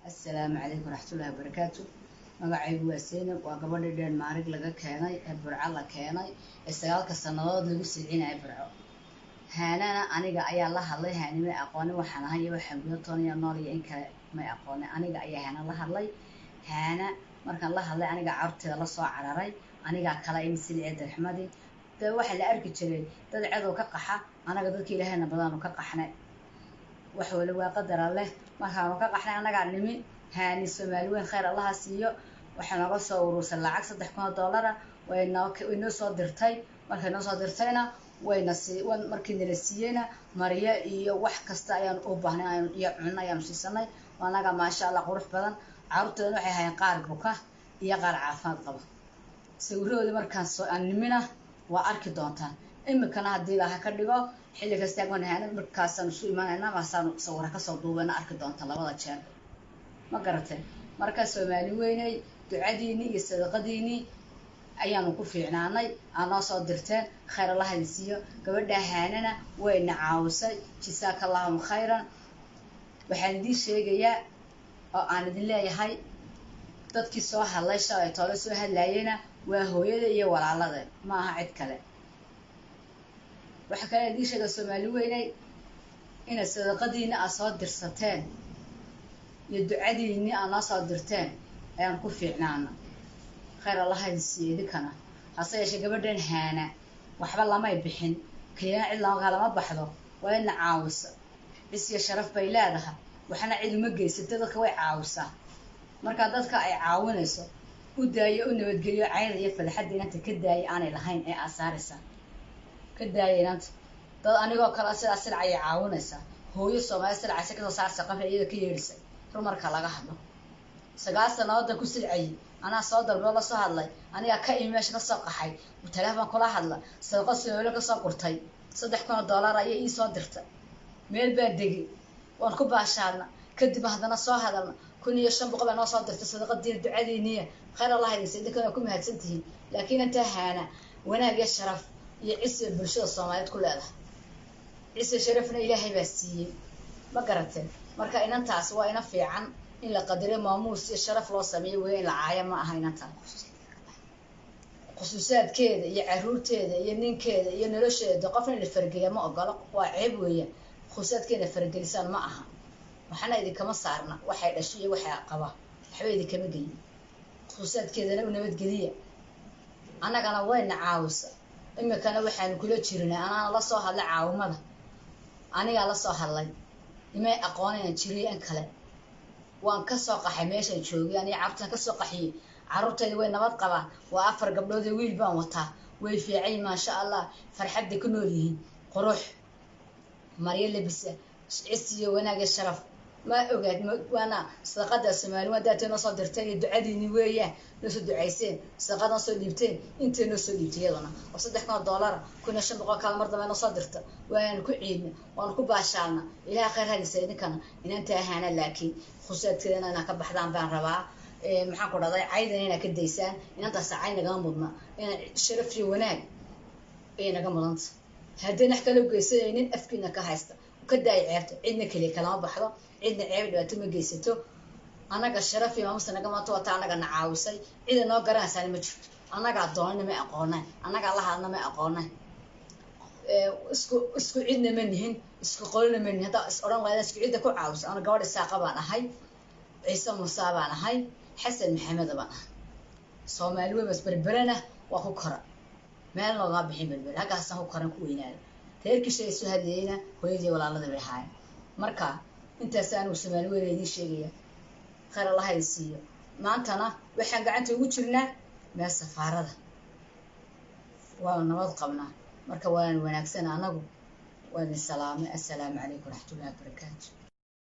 السلام عليكم ورحمة الله وبركاته. magacaygu waa Seenab waa gabadha dheer maarig laga keenay ee Burco la keenay ee 9 sanadood lagu silcinay Burco. Haanana aniga ayaa la hadlay haanime aqoon waxaan ahay waxaan gudo tooniya nool iyo in kale ma aqoon aniga ayaa haana la hadlay haana markaan la hadlay aniga carteeda la soo cararay aniga kala in silcid raxmadi dad waxa la arki jiray dad cadow ka qaxa anaga dadkii ilaahayna badan ka qaxnay wax wala waa qadar leh markaan ka qaxnay anaga nimi هاني سوماليين خير الله سيو waxaan uga soo urursan lacag $300 wayna soo dirtay markay soo dirtayna markii nala siiyayna mariya iyo wax kasta ayaan u baahnay iyo cunno ayaan siisanay wanaga ma sha Allah qurux badan carruurtooda waxay hayeen qaar buka iyo qaar caafimaad qaba sawirrooda markaan soo animina waa arki doontaan imikana hadii la ka dhigo xilli kasta aan markaasaan soo imaanayna maasaan sawir ka soo duubana arki doontaan labada jeer ma garatay marka Soomaali weynay ducadiini iyo sadaqadiini ayaan ku fiicnaanay aan soo dirteen khayr Allah ha siiyo gabadha haanana wayna caawisay jisaakallahu khayran waxaan idin sheegayaa oo aan idin leeyahay dadkii soo hadlay shalay toole soo hadlayena waa hooyada iyo walaalada ma aha cid kale waxa kale idin sheegay Soomaali weynay in sadaqadiina aad soo dirsateen يدعيني أنا صادرتين أنا كوفيعنا خير الله هالسيد كنا هصير شيء قبل هانا وحب الله ما يبحن كيان إلا غلا ما بحضه وين عاوس بس يا شرف بيلادها وحنا عيد مجلس ستة كوي عاوسة مركضتك أي عاونسه وداي إنه بتجي عيد يفل حد أنت كداي أنا لهين أي أسارسة كداي أنت طال أنا جو كلاس أسرع أي عاونسة هو يسوع أسرع سكت وصار سقف إذا كيرسل marka laga hadlo 9 sanadood ku silcay ana soo dalbo la soo hadlay aniga ka iimeesh ka soo qaxay oo telefoon kula hadla sadaqo soo ka soo qortay $300 ayay ii soo dirtay meel baa degi waan ku baashaadna kadib hadana soo hadalna 1500 baa noo soo dirtay sadaqadii ducadeeniya khayr Allah ha idin idinka ku mahadsantihiin laakiin inta haana wanaag iyo sharaf iyo ciise bulshada Soomaaliyeed ku leedahay ciise sharafna Ilaahay baa siiyay ma garateen marka inantaas waa ina fiican in la qadariyo maamuus iyo sharaf loo sameeyo way la caaya ma aha inantan xusuusaadkeeda iyo caruurteeda iyo ninkeeda iyo nolosheeda qofna la fargeeyo ma ogolo waa ceeb weeye xusuusaadkeena fargeelisan ma aha waxana idin kama saarna waxay dhashay iyo waxa qaba waxba idin kama geeyin xusuusaadkeedana u nabad geliya anagana wayna caawisa imikana waxaan kula jirnaa anana la soo hadlay caawimada aniga la soo hadlay imay aqoonayaan jireen kale waan ka soo qaxay meesha joogay aniga carruurta ka soo qaxiyay carruurtayda way nabad qabaan waa 4 gabdhood oo wiil baan wataa way fiicay ma sha Allah farxadda ku nool yihiin qurux mariya labisa ciisiyo wanaag sharaf ma ogaad wana sadaqada Soomaali wadaatay soo dirtay ducadiini weeyaan noo soo ducayseen sadaqada soo dhiibteen intee noo soo dhiibtayadana oo $300 $500 kala mar dambe noo soo dirta waan ku ciidna waan ku baashaalna ilaahay khayr ha idin idinkana inanta ahaana laakiin khusaadkeena ana ka baxdaan baan rabaa maxaan ku dhaday caydan inaa ka daysaan inanta saacay naga mudna in sharaf iyo wanaag ay naga mudanta haddii nax kale u geysanaynin afkiina ka haysta ka daay ceebta cidna kale kala baxdo cidna ceeb dhawaato ma geysato anaga sharaf iyo maamuus naga maato wata anaga nacaawisay cid noo garanaysan ma jirto anaga doonina ma aqoonay anaga la hadna ma aqoonay isku cidna ma nihin isku qolna ma nihin hada oran wada isku cid ku caawis ana gabadh saaqa baan ahay ciise musa baan ahay xasan maxamed baan ahay Soomaali way barbarana waa ku kora meel looga bixin barbar halkaas ku koran ku weynaado reerkiisa soo hadlayna hooyadii walaalada way haay marka intaas aan u Soomaali weeyay sheegaya khayr Allah ha siiyo maantana waxaan gacanta ugu jirnaa meel safaarada waa nabad qabnaa marka waan wanaagsan anagu waan salaamay assalaamu alaykum wa rahmatullahi wa barakatuh